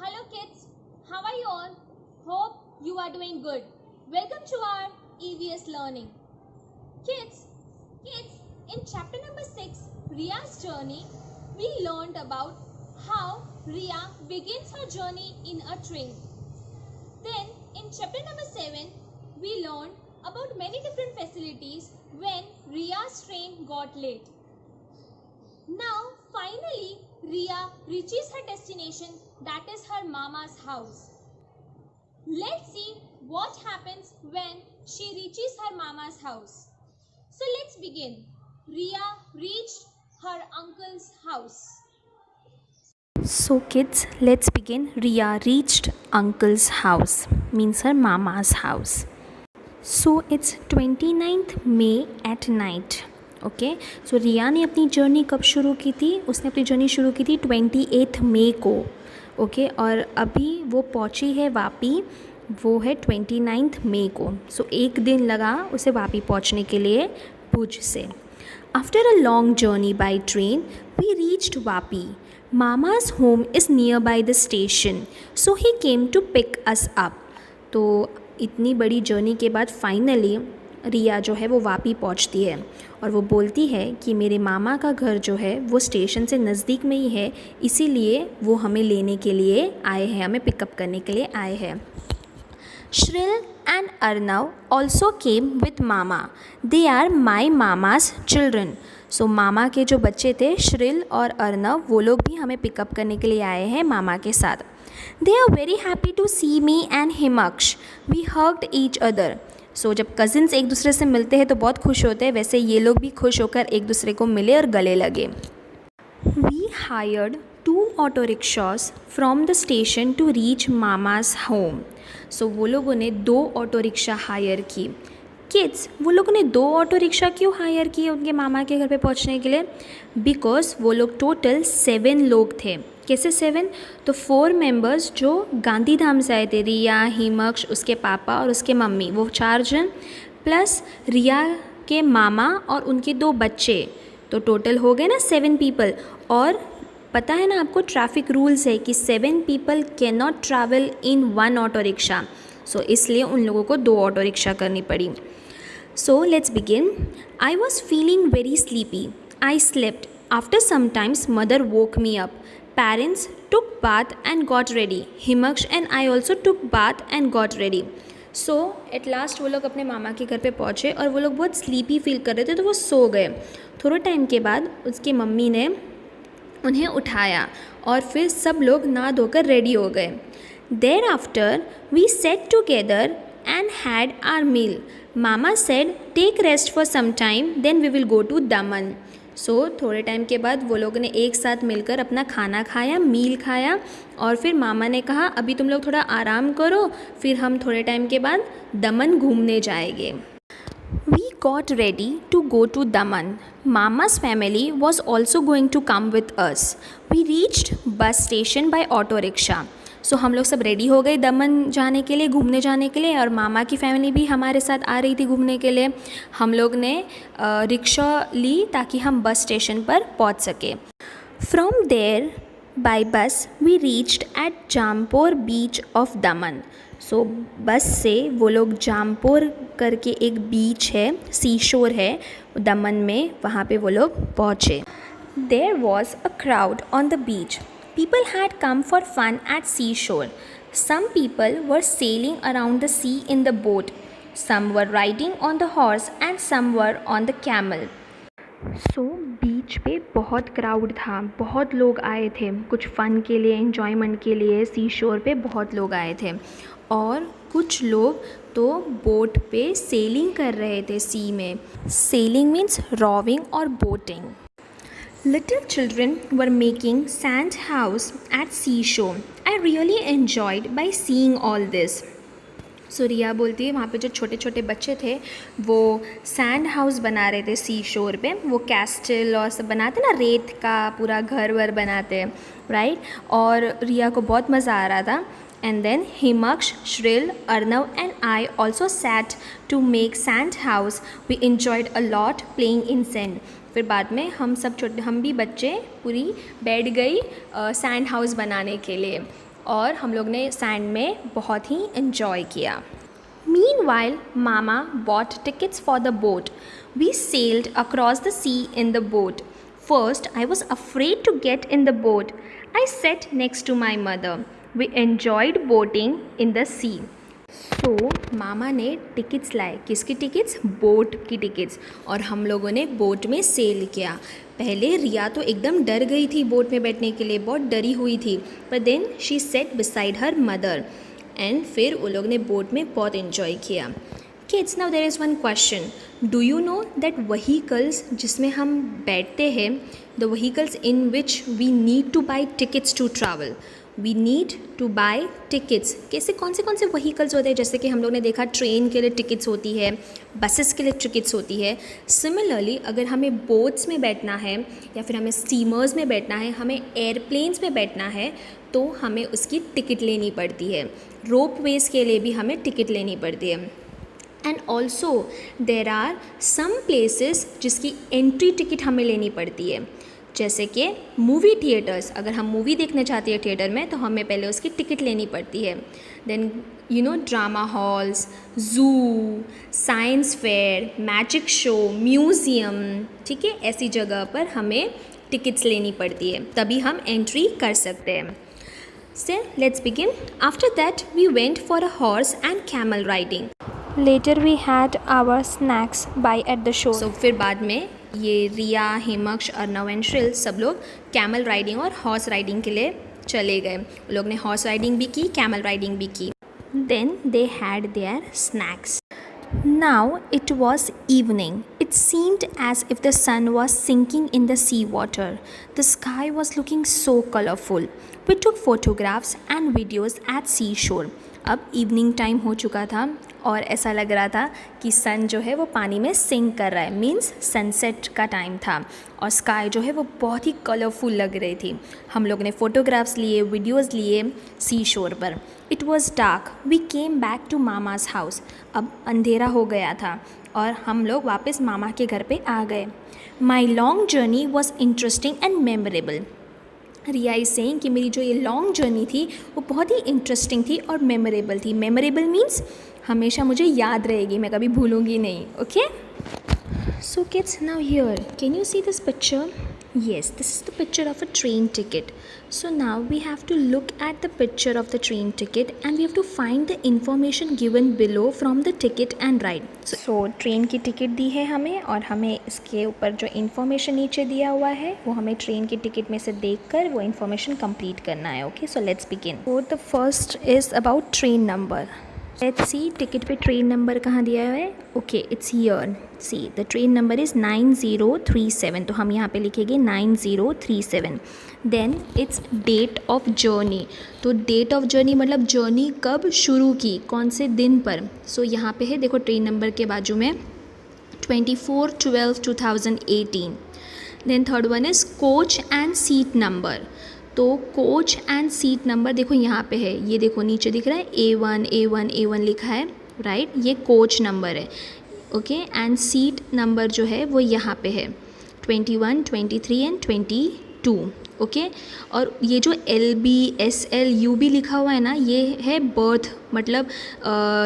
Hello kids, how are you all? Hope you are doing good. Welcome to our EVS learning. Kids, in chapter number 6, Ria's journey, we learned about how Ria begins her journey in a train. Then in chapter number 7, we learned about many different facilities when Ria's train got late. Now finally Ria reaches her destination, that is her mama's house. Let's see what happens when she reaches her mama's house. So let's begin. Ria reached her uncle's house. So kids, let's begin. Ria reached uncle's house, means her mama's house. So it's 29th May at night. Okay so Riya ने अपनी journey कब शुरू की थी? उसने अपनी journey शुरू की थी 28 मई को. ओके और अभी वो पहुंची है वापी, वो है 29 मई को. सो एक दिन लगा उसे वापी पहुंचने के लिए भुज से. After a long journey by train we reached Vapi. मामा's home is nearby the station, so he came to pick us up. तो इतनी बड़ी जर्नी के बाद फाइनली रिया जो है वो वापी पहुंचती है और वो बोलती है कि मेरे मामा का घर जो है वो स्टेशन से नज़दीक में ही है, इसीलिए वो हमें लेने के लिए आए हैं, हमें पिकअप करने के लिए आए हैं. Shril and Arnav also came with mama. They are my mama's children. So मामा के जो बच्चे थे श्रिल और अर्नव, वो लोग भी हमें पिकअप करने के लिए आए हैं मामा के साथ. They are very happy to see me and Himaksh. We hugged each other. So जब कज़िन्स एक दूसरे से मिलते हैं तो बहुत खुश होते हैं, वैसे ये लोग भी खुश होकर एक दूसरे को मिले और गले लगे. We hired 2 auto rickshaws from the station to reach mama's home. So वो लोगों ने 2 ऑटो रिक्शा हायर की. किड्स, वो लोगों ने 2 ऑटो रिक्शा क्यों हायर किए उनके मामा के घर पे पहुंचने के लिए? बिकॉज वो लोग टोटल 7 लोग थे. कैसे 7? तो 4 मेंबर्स जो गांधीधाम से आए थे, रिया, हिमक्ष, उसके पापा और उसके मम्मी, वो 4 जन, प्लस रिया के मामा और उनके 2 बच्चे, तो टोटल हो गए ना 7 पीपल. और पता है ना आपको ट्रैफिक रूल्स है कि 7 people can not travel in 1 auto rickshaw. So इसलिए उन लोगों को 2 ऑटो रिक्शा करनी पड़ी. So let's begin. I was feeling very sleepy. I slept. After sometimes mother woke me up. Parents took bath and got ready. Himaksh and I also took bath and got ready. So at last वो लोग अपने मामा के घर पे पहुँचे और वो लोग बहुत स्लीपी फील कर रहे थे, तो वो सो गए. थोड़े टाइम के बाद उसकी मम्मी ने उन्हें उठाया और फिर सब लोग नहा धोकर रेडी हो गए. Thereafter we sat together and had our meal. Mama said, take rest for some time, then we will go to Daman. सो थोड़े टाइम के बाद वो लोगों ने एक साथ मिलकर अपना खाना खाया, मील खाया, और फिर मामा ने कहा अभी तुम लोग थोड़ा आराम करो, फिर हम थोड़े टाइम के बाद दमन घूमने जाएंगे. We got ready to go to Daman. मामा's family was also going to come with us. We reached bus station by auto rickshaw. So हम लोग सब रेडी हो गए दमन जाने के लिए, घूमने जाने के लिए, और मामा की फैमिली भी हमारे साथ आ रही थी घूमने के लिए. हम लोग ने रिक्शा ली ताकि हम बस स्टेशन पर पहुंच सके. From there by bus we reached at Jampore beach of Daman. So बस से वो लोग जामपोर करके एक बीच है, सी शोर है दमन में, वहाँ पे वो लोग पहुँचे. There was a crowd on the beach. People had come for fun at seashore. Some people were sailing around the sea in the boat. Some were riding on the horse and some were on the camel. So बीच पे बहुत crowd था, बहुत लोग आए थे कुछ फ़न के लिए, एन्जॉयमेंट के लिए. सी शोर पे बहुत लोग आए थे और कुछ लोग तो बोट पे सेलिंग कर रहे थे सी में. सेलिंग मीन्स रॉविंग और boating. Little children were making sand house at seashore. I really enjoyed by seeing all this. सो रिया बोलती है वहाँ पे जो छोटे छोटे बच्चे थे वो सैंड हाउस बना रहे थे सी शोर पे. वो कैस्टल और सब बनाते ना, रेत का पूरा घर वर बनाते हैं, राइट. और रिया को बहुत मज़ा आ रहा था. And then Himaksh, Shril, Arnav and I also sat to make sand house. We enjoyed a lot playing in sand. फिर बाद में हम सब छोटे, हम भी बच्चे पूरी बैठ गई सैंड हाउस बनाने के लिए. और हम लोग ने सैंड में बहुत ही इन्जॉय किया. Meanwhile, Mama bought tickets for the boat. We sailed across the sea in the boat. First, I was afraid to get in the boat. I sat next to my mother. We enjoyed boating in the sea. So, मामा ने tickets लाए. किसकी tickets? Boat की tickets. और हम लोगों ने boat में cell किया. पहले रिया तो एकदम डर गई थी बोट में बैठने के लिए, बहुत डरी हुई थी. पर then she sat beside her mother. And फिर वो लोग ने बोट में बहुत इन्जॉय किया. Kids, now there is one question. Do you know that vehicles जिसमें हम बैठते हैं, the vehicles in which we need to buy tickets to travel, we need to buy tickets. कैसे कौन से वहीकल्स होते हैं? जैसे कि हम लोग ने देखा ट्रेन के लिए टिकट्स होती है, बसेस के लिए टिकट्स होती है. सिमिलरली अगर हमें बोट्स में बैठना है या फिर हमें स्टीमर्स में बैठना है, हमें एयरप्लेन्स में बैठना है, तो हमें उसकी टिकट लेनी पड़ती है. रोप वेज के लिए भी हमें टिकट लेनी पड़ती है. And also there are some places जिसकी एंट्री टिकट हमें लेनी पड़ती है. जैसे कि मूवी थिएटर्स, अगर हम मूवी देखने चाहते हैं थिएटर में तो हमें पहले उसकी टिकट लेनी पड़ती है. Then you know drama halls, zoo, science fair, magic show, museum, ठीक है, ऐसी जगह पर हमें टिकट्स लेनी पड़ती है, तभी हम एंट्री कर सकते हैं. So let's begin. After that we went for a horse and camel riding. Later we had our snacks buy at the shore. So फिर बाद में ये रिया, हिमक्ष, अर्नव एंड श्रिल सब लोग कैमल राइडिंग और हॉर्स राइडिंग के लिए चले गए. वो लोग ने हॉर्स राइडिंग भी की, कैमल राइडिंग भी की. Then they had their snacks. Now it was evening. It seemed as if the sun was sinking in the sea water. The sky was looking so colorful. We took photographs and videos at seashore. अब evening time हो चुका था और ऐसा लग रहा था कि सन जो है वो पानी में सिंक कर रहा है, मीन्स सनसेट का टाइम था और स्काई जो है वो बहुत ही कलरफुल लग रही थी. हम लोग ने फ़ोटोग्राफ्स लिए, वीडियोज़ लिए सी शोर पर. It was dark. We came back to mama's house. अब अंधेरा हो गया था और हम लोग वापस मामा के घर पे आ गए. My long journey was interesting and memorable. Riya is saying कि मेरी जो ये लॉन्ग जर्नी थी वो बहुत ही इंटरेस्टिंग थी और मेमोरेबल थी. मेमोरेबल मीन्स हमेशा मुझे याद रहेगी, मैं कभी भूलूंगी नहीं. Okay, so kids, now here can you see this picture? Yes, this is the picture of a train ticket. So now we have to look at the picture of the train ticket and we have to find the information given below from the ticket and ride. So train की ticket दी है हमें और हमें इसके ऊपर जो information नीचे दिया हुआ है वो हमें ट्रेन की टिकट में से देखकर वो इन्फॉर्मेशन कंप्लीट करना है. Okay, so let's begin. So the first is about train number. Let's see ticket पे ट्रेन नंबर कहाँ दिया हुआ है. Okay, it's here. See the train number is 9037. तो हम यहाँ पे लिखेंगे 9037. Then it's date of journey. तो डेट ऑफ जर्नी मतलब जर्नी कब शुरू की, कौन से दिन पर. सो यहाँ पे है, देखो ट्रेन नंबर के बाजू में 24/12/2018. Then third one is coach and seat number. तो कोच एंड सीट नंबर देखो यहाँ पे है, ये देखो नीचे दिख रहा है A1 लिखा है, राइट. ये कोच नंबर है. ओके, एंड सीट नंबर जो है वो यहाँ पे है 21, 23 एंड 22. ओके, और ये जो LB/SL/UB लिखा हुआ है ना, ये है बर्थ, मतलब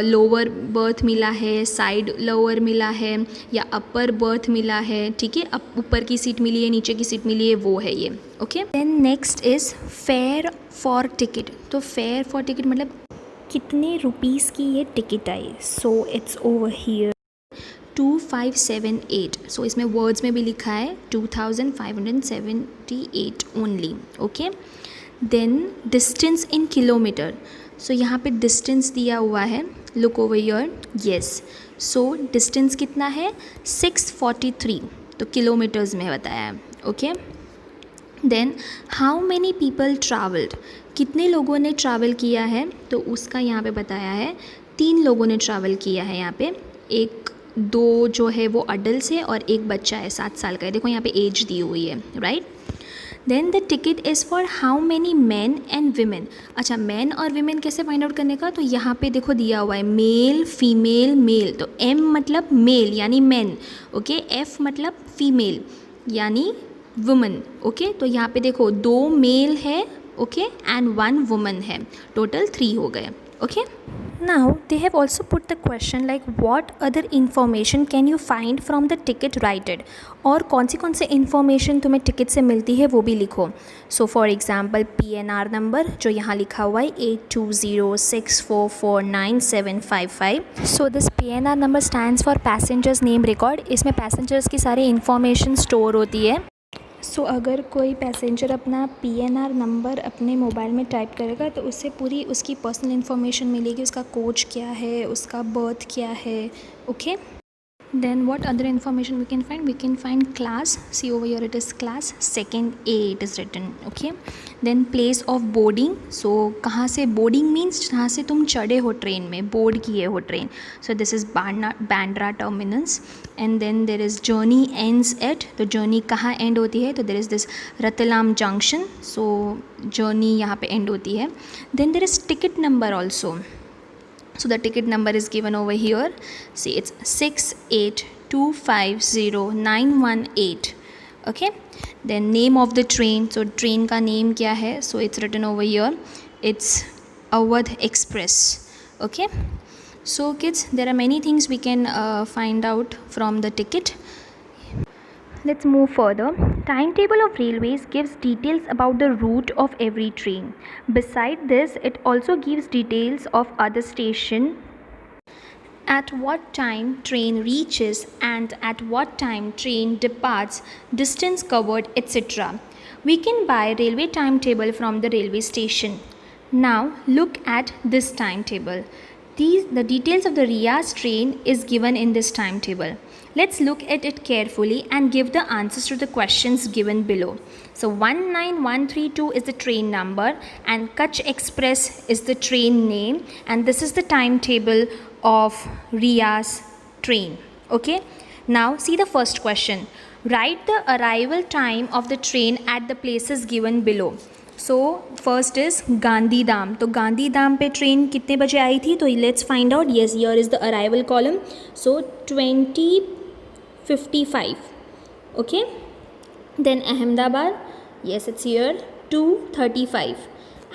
लोअर बर्थ मिला है, साइड लोअर मिला है या अपर बर्थ मिला है. ठीक है, अब ऊपर की सीट मिली है, नीचे की सीट मिली है, वो है ये. Okay, then next is fare for ticket. तो फेयर फॉर टिकट मतलब कितने रुपीस की ये टिकट आई. So it's over here 2578. So इसमें वर्ड्स में भी लिखा है 2578 only. Okay, then distance in kilometre. So यहाँ पे डिस्टेंस दिया हुआ है, look over here. Yes, so distance कितना है 643. तो किलोमीटर्स में बताया है. Okay, then how many people travelled. कितने लोगों ने ट्रैवल किया है, तो उसका यहाँ पे बताया है 3 लोगों ने ट्रैवल किया है. यहाँ पे 2 जो है वो अडल्ट है और एक बच्चा है 7 साल का है. देखो यहाँ पे एज दी हुई है, right. Then the ticket is for how many man and women. अच्छा, मैन और वीमेन कैसे फाइंड आउट करने का, तो यहाँ पे देखो दिया हुआ है मेल, फीमेल, मेल. तो M मतलब मेल यानी मैन. ओके, F मतलब फीमेल यानी वुमन. ओके, तो यहाँ पे देखो 2 मेल है ओके, एंड 1 वुमन है, टोटल 3 हो गए. Okay. Now they have also put the question like what other information can you find from the ticket, write it. और कौन से information तुम्हें टिकट से मिलती है वो भी लिखो. So for example PNR number जो यहाँ लिखा हुआ है 8206449755. So this PNR number stands for passengers name record. इसमें passengers की सारी information store होती है. सो अगर कोई पैसेंजर अपना PNR नंबर अपने मोबाइल में टाइप करेगा तो उससे पूरी उसकी पर्सनल इन्फॉर्मेशन मिलेगी, उसका कोच क्या है, उसका बर्थ क्या है. Okay. Then what other information we can find? We can find class. See over here it is class second A it is written. Okay. Then place of boarding. So कहाँ से boarding means जहाँ से तुम चढ़े हो train में, board किए हो train. So this is Bandra terminus. And then there is journey ends at. तो journey कहाँ end होती है? तो there is this Ratlam junction. So journey यहाँ पे end होती है. Then there is ticket number also. So the ticket number is given over here. See, it's 68250,918. Okay. Then name of the train. So train का name क्या है? So it's written over here. It's Awadh Express. Okay. So kids, there are many things we can find out from the ticket. Let's move further. Timetable of railways gives details about the route of every train. Beside this, it also gives details of other station, at what time train reaches and at what time train departs, distance covered, etc. We can buy railway timetable from the railway station. Now look at this timetable. The details of the Riyas train is given in this timetable. Let's look at it carefully and give the answers to the questions given below. So 19132 is the train number and Kutch Express is the train name, and this is the timetable of Riyas train. Okay. Now see the first question. Write the arrival time of the train at the places given below. So first is Gandhidham. तो गांधीधाम पे train कितने बजे आई थी? तो let's find out. Yes, here is the arrival column. So 20:55. Okay. Then Ahmedabad, yes it's here 2:35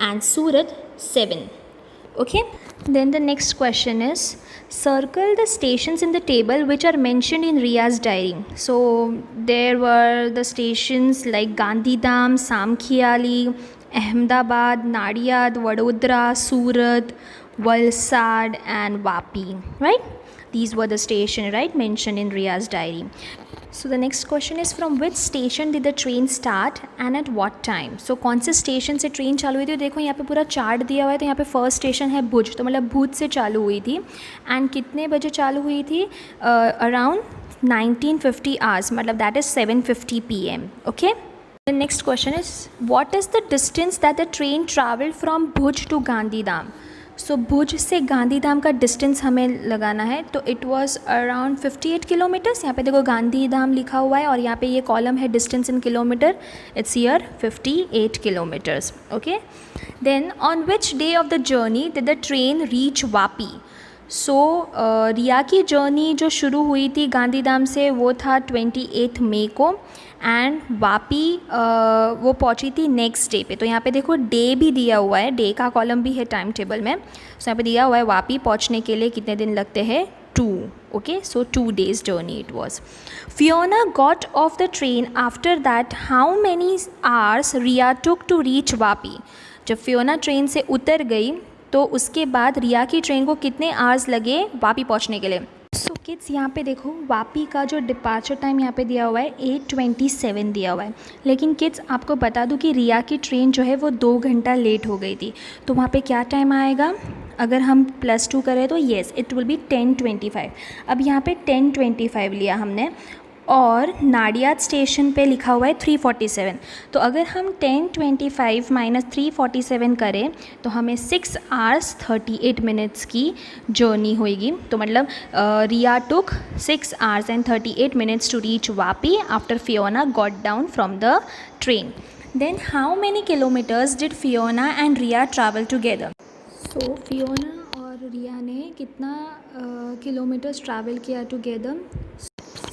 and Surat 7. Okay. Then the next question is circle the stations in the table which are mentioned in Riya's diary. So there were the stations like Gandhidham, Samkhiali, Ahmedabad, Nadiad, Vadodara, Surat, Valsad and Vapi, right? These were the stations, right, mentioned in Riya's diary. So the next question is from which station did the train start and at what time? So कौन से station से train चालू हुई थी? देखो यहाँ पे पूरा चार्ट दिया हुआ है. तो यहाँ पे फर्स्ट स्टेशन है भुज, तो मतलब भुज से चालू हुई थी. एंड कितने बजे चालू हुई थी? अराउंड 1950 आवर्स, मतलब that is 7:50 PM. Okay. The next question is what is the distance that the train travelled from Bhuj to Gandhidham? सो भुज से गांधीधाम का डिस्टेंस हमें लगाना है. तो इट वाज अराउंड 58 किलोमीटर्स. यहाँ पे देखो गांधीधाम लिखा हुआ है और यहाँ पे ये कॉलम है distance in kilometre. It's here 58 kilometres. Okay. Then on which day of the journey did the train reach Vapi? So Riya की जर्नी जो शुरू हुई थी गांधीधाम से वो था 28 मई को, एंड वापी वो पहुंची थी नेक्स्ट डे पे. तो यहाँ पे देखो डे भी दिया हुआ है, डे का कॉलम भी है टाइम टेबल में. सो यहाँ पे दिया हुआ है वापी पहुंचने के लिए कितने दिन लगते हैं? 2. Okay. So 2 days journey it was. Fiona got off the train after that how many hours Riya took to reach Vapi? जब फियोना ट्रेन से उतर गई तो उसके बाद रिया की ट्रेन को कितने आवर्स लगे वापी पहुंचने के लिए? सो किड्स यहाँ पे देखो वापी का जो डिपार्चर टाइम यहाँ पे दिया हुआ है 8:27 दिया हुआ है. लेकिन किड्स आपको बता दूँ कि रिया की ट्रेन जो है वो 2 घंटा लेट हो गई थी. तो वहाँ पे क्या टाइम आएगा? अगर हम +2 करें तो येस इट विल बी 10:25. अब यहाँ पे 10:25 लिया हमने और नाडियाद स्टेशन पे लिखा हुआ है 3:47. तो अगर हम 10:25 माइनस 3:47 करें तो हमें 6 hours 38 minutes की जर्नी होएगी. तो मतलब Riya took 6 hours and 38 minutes to reach Vapi after Fiona got down from the train. Then how many kilometers did Fiona and Riya travel together? So Fiona और रिया ने कितना किलोमीटर्स ट्रैवल किया टुगेदर?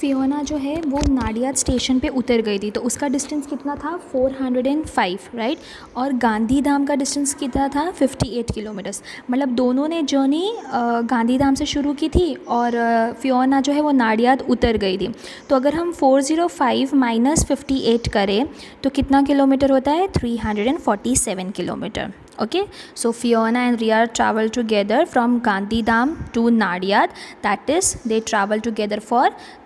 फियोना जो है वो नाडियाद स्टेशन पे उतर गई थी, तो उसका डिस्टेंस कितना था 405, राइट। और गांधीधाम का डिस्टेंस कितना था 58 किलोमीटर्स। मतलब दोनों ने जर्नी गांधीधाम से शुरू की थी और फियोना जो है वो नाडियाद उतर गई थी। तो अगर हम 405 माइनस 58 करें तो कितना किलोमीटर होता है 347 kilometre. Okay, so Fiona and Ria travel together from Gandhidham to Nadiad. That is, they travel together for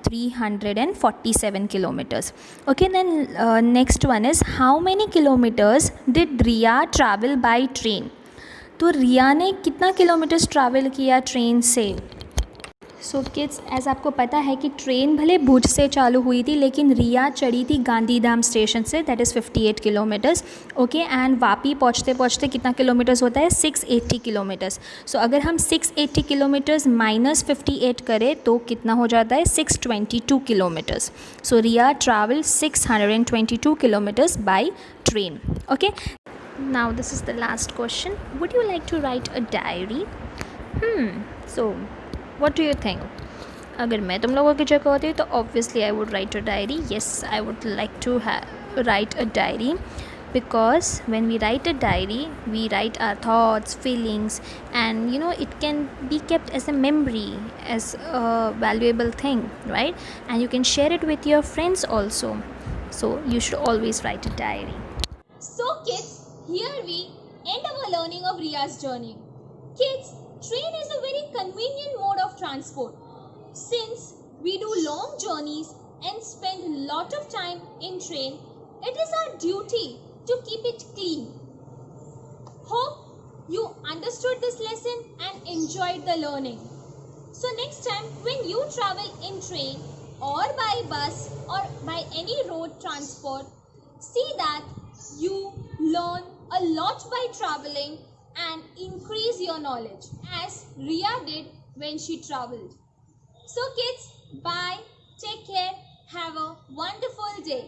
347 kilometers. Okay, then next one is how many kilometers did Ria travel by train? तो रिया ने कितना kilometers travel किया train से? So kids, as आपको पता है कि train भले भुज से चालू हुई थी लेकिन रिया चढ़ी थी गांधीधाम स्टेशन से, that is 58 kilometres. Okay, and Vapi पहुँचते पहुँचते कितना किलोमीटर्स होता है 680 किलोमीटर्स। सो अगर हम 680 किलोमीटर्स माइनस 58 करें तो कितना हो जाता है 622 kilometers. So Riya travel 622 kilometers by train. Okay, now this is the last question, would you like to write a diary? So What do you think? अगर मैं तुम लोगों की जगह होती तो obviously I would write a diary. Yes, I would like to write a diary because when we write a diary, we write our thoughts, feelings, and it can be kept as a memory, as a valuable thing, right? And you can share it with your friends also. So you should always write a diary. So kids, here we end our learning of Ria's journey. Kids, train is a very convenient mode of transport. Since we do long journeys and spend a lot of time in train, it is our duty to keep it clean. Hope you understood this lesson and enjoyed the learning. So next time when you travel in train or by bus or by any road transport, see that you learn a lot by traveling and increase your knowledge as Ria did when she traveled. So kids, bye, take care, have a wonderful day.